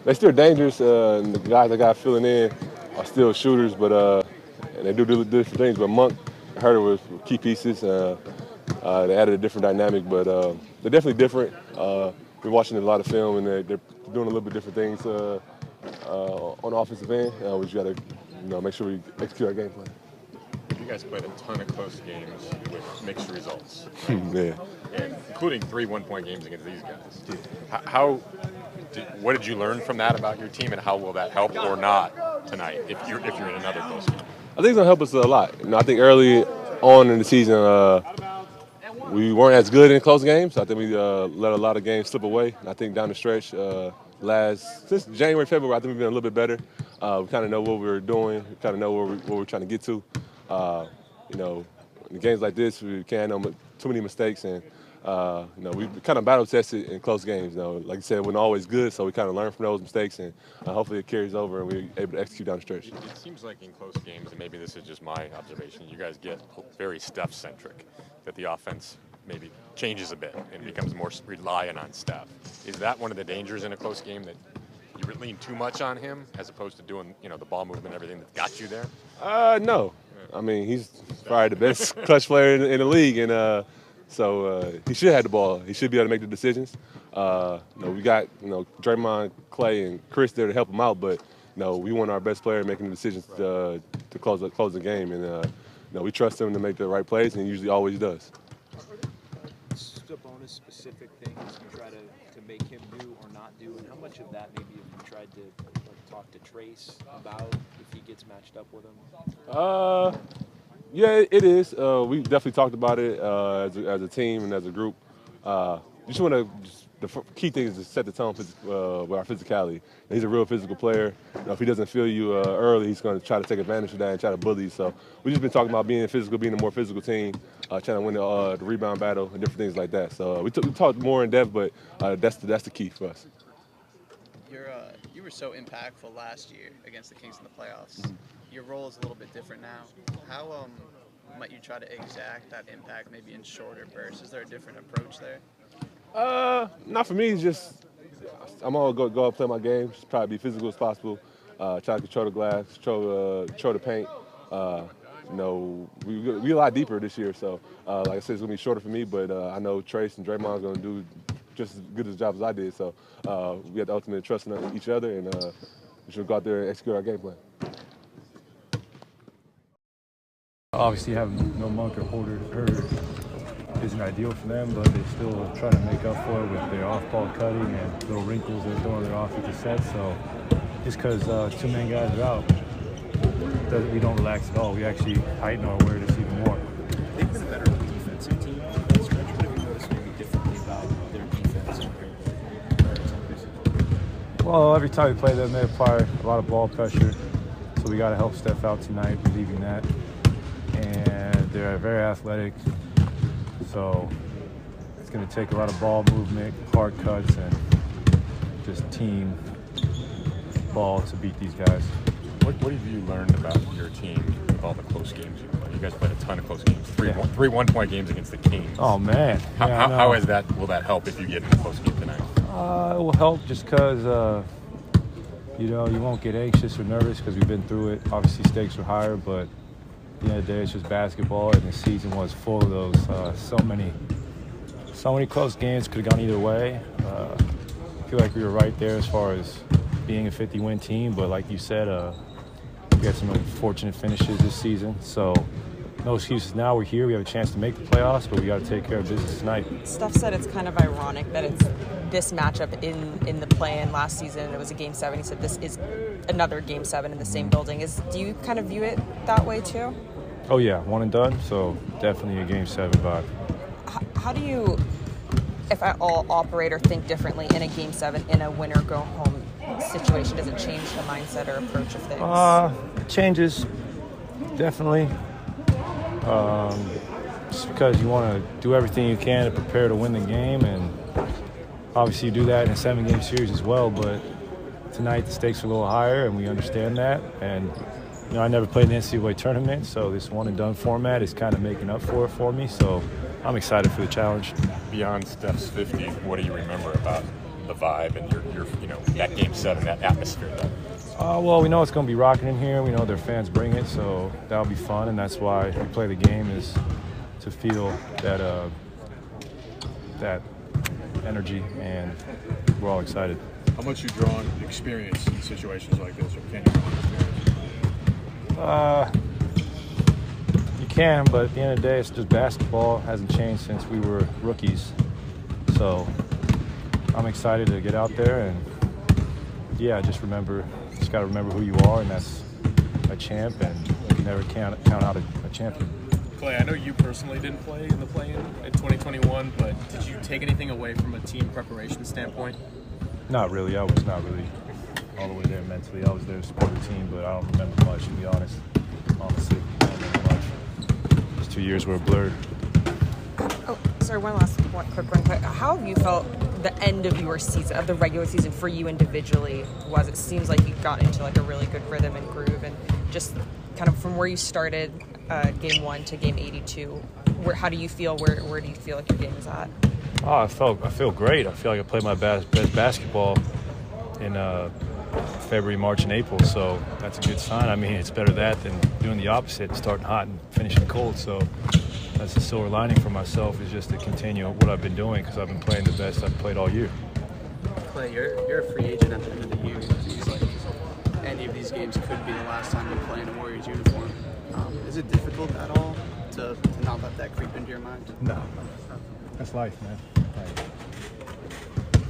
They're still dangerous, and the guys that got filling in are still shooters, but and they do different things. But Monk, Herter was key pieces. They added a different dynamic, but they're definitely different. We're watching a lot of film, and they're doing a little bit different things on the offensive end. We just got to make sure we execute our game plan. You guys played a ton of close games with mixed results, Yeah. and including 3 one-point games against these guys. Yeah. What did you learn from that about your team, and how will that help or not tonight if you're in another close game? I think it's gonna help us a lot. I think early on in the season we weren't as good in close games. I think we let a lot of games slip away. And I think down the stretch, since January, February, I think we've been a little bit better. We kind of know what we're doing. We kind of know where we're trying to get to. In games like this, we can't have too many mistakes, and we kind of battle tested in close games. Like I said, we're not always good, so we kind of learn from those mistakes, and hopefully it carries over and we're able to execute down the stretch. It seems like in close games, and maybe this is just my observation, you guys get very Steph-centric, that the offense maybe changes a bit and becomes more reliant on Steph. Is that one of the dangers in a close game, that you lean too much on him as opposed to doing the ball movement and everything that got you there? No. I mean, he's probably the best clutch player in the league, and so he should have the ball. He should be able to make the decisions. We got Draymond, Klay, and Chris there to help him out, but we want our best player making the decisions to close the game, and we trust him to make the right plays, and he usually always does. Bonus specific things you try to make him do or not do, and how much of that maybe have you tried to talk to Trace about if he gets matched up with him? Yeah, it is. We definitely talked about it as a team and as a group. Just want to. The key thing is to set the tone with our physicality. He's a real physical player. If he doesn't feel you early, he's going to try to take advantage of that and try to bully you. So we've just been talking about being physical, being a more physical team, trying to win the rebound battle and different things like that. So we talked more in depth, but that's the key for us. You were so impactful last year against the Kings in the playoffs. Mm-hmm. Your role is a little bit different now. How might you try to exact that impact maybe in shorter bursts? Is there a different approach there? Not for me. It's just I'm gonna go out play my game. Just try to be physical as possible. Try to control the glass, control the paint. We a lot deeper this year. So like I said, it's gonna be shorter for me. But I know Trace and Draymond's gonna do just as good a job as I did. So we have the ultimate trust in each other, and we should go out there and execute our game plan. Obviously, having no Monk or Herter isn't ideal for them, but they still try to make up for it with their off-ball cutting and little wrinkles they're throwing their offensive set. So just because two main guys are out, we don't relax at all. We actually heighten our awareness even more. They've been a better defensive team in the stretch. What have you noticed maybe differently about their defense compared to some? Well, every time we play them, they apply a lot of ball pressure. So we got to help Steph out tonight, believing that. And they're very athletic. So it's going to take a lot of ball movement, hard cuts, and just team ball to beat these guys. What have you learned about your team with all the close games you played? You guys played a ton of close games, three one-point games against the Kings. Oh, man. How will that help if you get in a close game tonight? It will help just because, you won't get anxious or nervous because we've been through it. Obviously, stakes were higher, but at the end of the day, it's just basketball, and the season was full of those. So many close games could have gone either way. I feel like we were right there as far as being a 50-win team, but like you said, we had some unfortunate finishes this season. So no excuses now. We're here. We have a chance to make the playoffs, but we got to take care of business tonight. Steph said it's kind of ironic that it's this matchup in the play-in last season. It was a Game 7. He said this is another Game 7 in the same building. Do you kind of view it that way too? Oh, yeah. One and done. So definitely a Game 7 vibe. How do you, if at all, operate or think differently in a Game 7 in a winner-go-home situation? Does it change the mindset or approach of things? It changes, definitely. Just because you want to do everything you can to prepare to win the game, and obviously you do that in a 7-game series as well, but tonight the stakes are a little higher, and we understand that. And I never played in the NCAA tournament, so this one-and-done format is kind of making up for me, so I'm excited for the challenge. Beyond Steph's 50, what do you remember about the vibe and your that Game 7, that atmosphere there? Well, we know it's going to be rocking in here. We know their fans bring it, so that'll be fun, and that's why we play the game, is to feel that that energy, and we're all excited. How much you draw on experience in situations like this, or can you draw on experience? You can, but at the end of the day, it's just basketball. It hasn't changed since we were rookies. So I'm excited to get out there, and just got to remember who you are, and that's a champ, and you can never count out a champion. Klay, I know you personally didn't play in the play-in in 2021, but did you take anything away from a team preparation standpoint? Not really. I was not really all the way there mentally. I was there to support the team, but I don't remember much, to be honest. Honestly, I don't remember much. Those 2 years were blurred. Oh, sorry, one quick one. How have you felt the end of your season, of the regular season for you individually was? It seems like you got into like a really good rhythm and groove, and just kind of from where you started Game 1 to Game 82, how do you feel? Where do you feel like your game is at? Oh, I feel great. I feel like I played my best basketball in February, March, and April, so that's a good sign. I mean, it's better that than doing the opposite, starting hot and finishing cold. So that's the silver lining for myself, is just to continue what I've been doing, because I've been playing the best I've played all year. Klay, you're a free agent at the end of the year. It seems like any of these games could be the last time you play in a Warriors uniform. Is it difficult at all to not let that creep into your mind? No. That's life, man.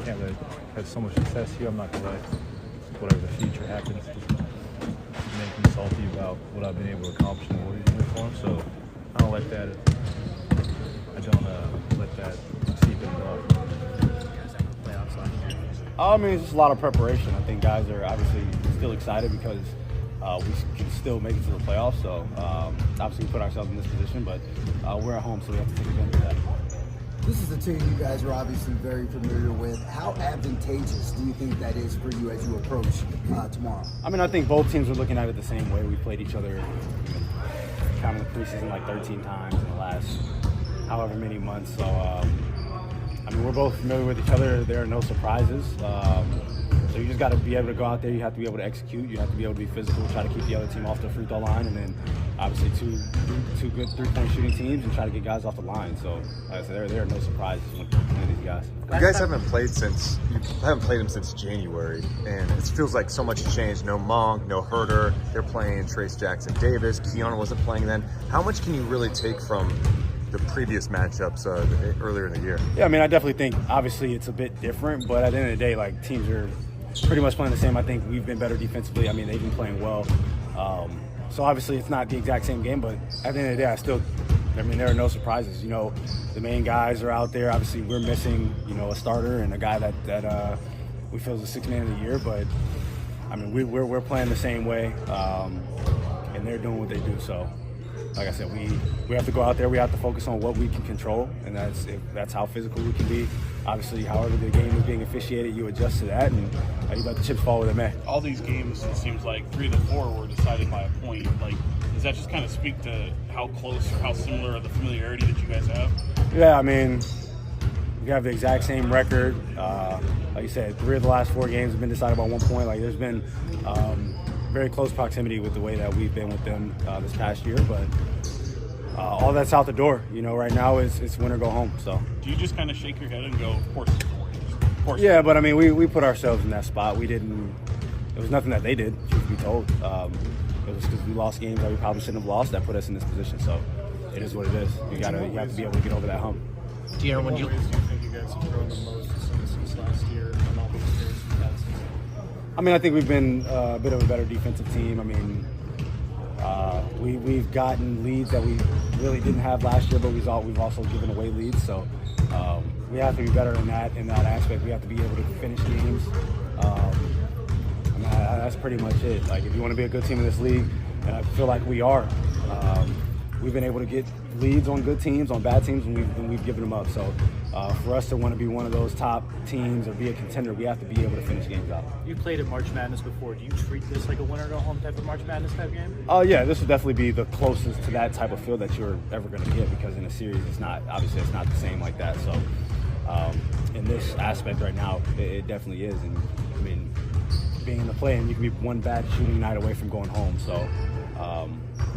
Can't let have so much success here. I'm not gonna let whatever the future happens make me salty about what I've been able to accomplish in the Warriors uniform. So I don't let that. Let that seep in the I mean, it's just a lot of preparation. I think guys are obviously still excited because we can still make it to the playoffs. So obviously we put ourselves in this position, but we're at home, so we have to take advantage of that. This is a team you guys are obviously very familiar with. How advantageous do you think that is for you as you approach tomorrow? I mean, I think both teams are looking at it the same way. We played each other kind of the preseason like 13 times in the last however many months. So, I mean, we're both familiar with each other. There are no surprises. So you just got to be able to go out there. You have to be able to execute. You have to be able to be physical, try to keep the other team off the free throw line, and then obviously two good three-point shooting teams, and try to get guys off the line. So like I said, there are no surprises when these guys. You guys haven't played them since January, and it feels like so much has changed. No Monk, no Herter. They're playing Trace Jackson-Davis. Keon wasn't playing then. How much can you really take from the previous matchups earlier in the year? Yeah, I mean, I definitely think obviously it's a bit different, but at the end of the day, like, teams are pretty much playing the same. I think we've been better defensively. I mean, they've been playing well. So obviously it's not the exact same game, but at the end of the day, there are no surprises. You know, the main guys are out there. Obviously we're missing, a starter and a guy that we feel is a sixth man of the year, but I mean, we're playing the same way, and they're doing what they do. So like I said, we have to go out there. We have to focus on what we can control, and that's how physical we can be. Obviously, however the game is being officiated, you adjust to that, and you let the chips fall where they may. All these games, it seems like 3 of the 4 were decided by a point. Like, does that just kind of speak to how close or how similar the familiarity that you guys have? Yeah, I mean, we have the exact same record. Like you said, 3 of the last 4 games have been decided by 1 point. Like, there's been very close proximity with the way that we've been with them this past year, but all that's out the door. Right now it's win or go home. So do you just kind of shake your head and go, of course it's the Warriors? Of course. Yeah, but I mean, we put ourselves in that spot. It was nothing that they did, truth be told. It was because we lost games that we probably shouldn't have lost that put us in this position. So it is what it is. You have to be able to get over that hump. De'Aaron, when you think you guys have grown the most since last year and all the experience you've had since? I mean, I think we've been a bit of a better defensive team. I mean, we've gotten leads that we really didn't have last year, but we've also given away leads. So we have to be better in that aspect. We have to be able to finish games. I mean, that's pretty much it. Like, if you want to be a good team in this league, and I feel like we are, we've been able to get leads on good teams, on bad teams, and we've given them up. So for us to want to be one of those top teams or be a contender, we have to be able to finish games out. You played at March Madness before. Do you treat this like a winner-go-home type of March Madness type game? Yeah, this would definitely be the closest to that type of feel that you're ever going to get, because in a series, it's not the same like that. So in this aspect right now, it definitely is. And I mean, being in the play-in, you can be one bad shooting night away from going home. So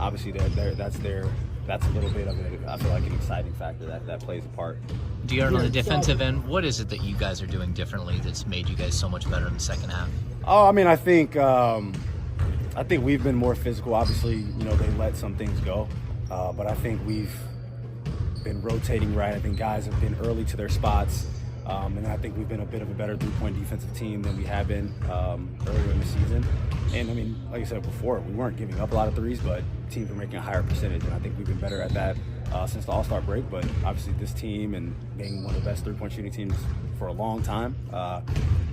obviously, that's a little bit of it. I feel like an exciting factor that plays a part. De'Aaron, on the defensive end, what is it that you guys are doing differently that's made you guys so much better in the second half? Oh, I mean, I think we've been more physical. Obviously, you know, they let some things go, but I think we've been rotating right. I think guys have been early to their spots, and I think we've been a bit of a better three-point defensive team than we have been earlier in the season. And I mean, like I said before, we weren't giving up a lot of threes, but teams were making a higher percentage, and I think we've been better at that since the All-Star break. But obviously, this team and being one of the best three-point shooting teams for a long time,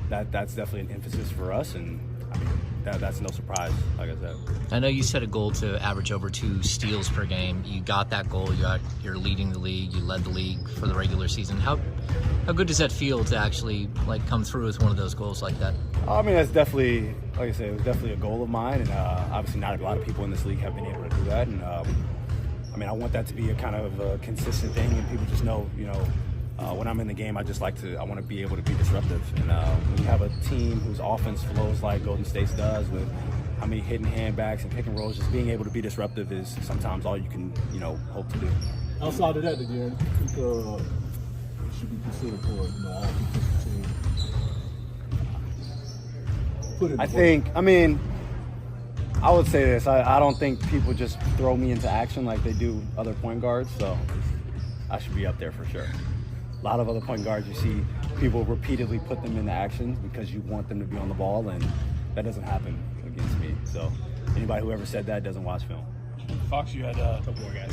that's definitely an emphasis for us, and I mean, that's no surprise, like I said. I know you set a goal to average over 2 steals per game. You got that goal. You're leading the league. You led the league for the regular season. How good does that feel to actually come through with one of those goals like that? I mean, that's definitely, like I said, it was definitely a goal of mine, and obviously not a lot of people in this league have been able to do that. And I mean, I want that to be a kind of a consistent thing, and people just know, you know, when I'm in the game, I want to be able to be disruptive. And when you have a team whose offense flows like Golden State's does, with how many hidden handbacks and pick and rolls, just being able to be disruptive is sometimes all you can, you know, hope to do. Outside of that, again, I think should be considered for all defensive team. I would say this. I don't think people just throw me into action like they do other point guards, so I should be up there for sure. A lot of other point guards, you see people repeatedly put them into action because you want them to be on the ball, and that doesn't happen against me. So anybody who ever said that doesn't watch film. Fox, you had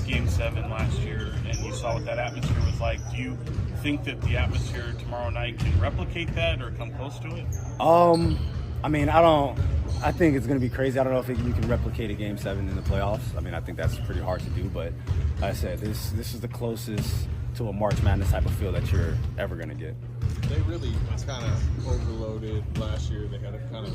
Game 7 last year, and you saw what that atmosphere was like. Do you think that the atmosphere tomorrow night can replicate that or come close to it? I mean, I think it's going to be crazy. I don't know if you can replicate a Game 7 in the playoffs. I mean, I think that's pretty hard to do, but like I said, this is the closest to a March Madness type of feel that you're ever going to get. They really kind of overloaded last year. They had a kind of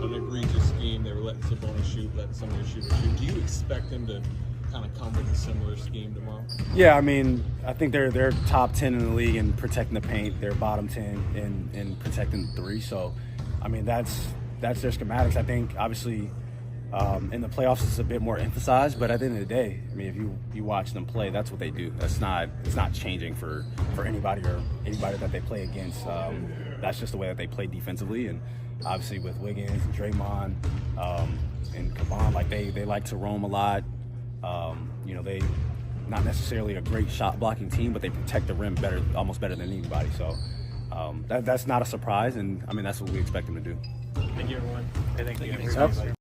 an egregious scheme. They were letting Sabonis shoot, letting some of their shooters shoot. Do you expect them to kind of come with a similar scheme tomorrow? Yeah, I mean, I think they're top 10 in the league in protecting the paint. They're bottom 10 in protecting the three. So, I mean, that's their schematics. I think, obviously, in the playoffs it's a bit more emphasized, but at the end of the day, I mean, if you watch them play, that's what they do. It's not changing for anybody or anybody that they play against. That's just the way that they play defensively, and obviously with Wiggins and Draymond and Kevon, like they like to roam a lot. You know, they not necessarily a great shot blocking team, but they protect the rim almost better than anybody. So that's not a surprise, and I mean that's what we expect them to do. Thank you, everyone. Thank you.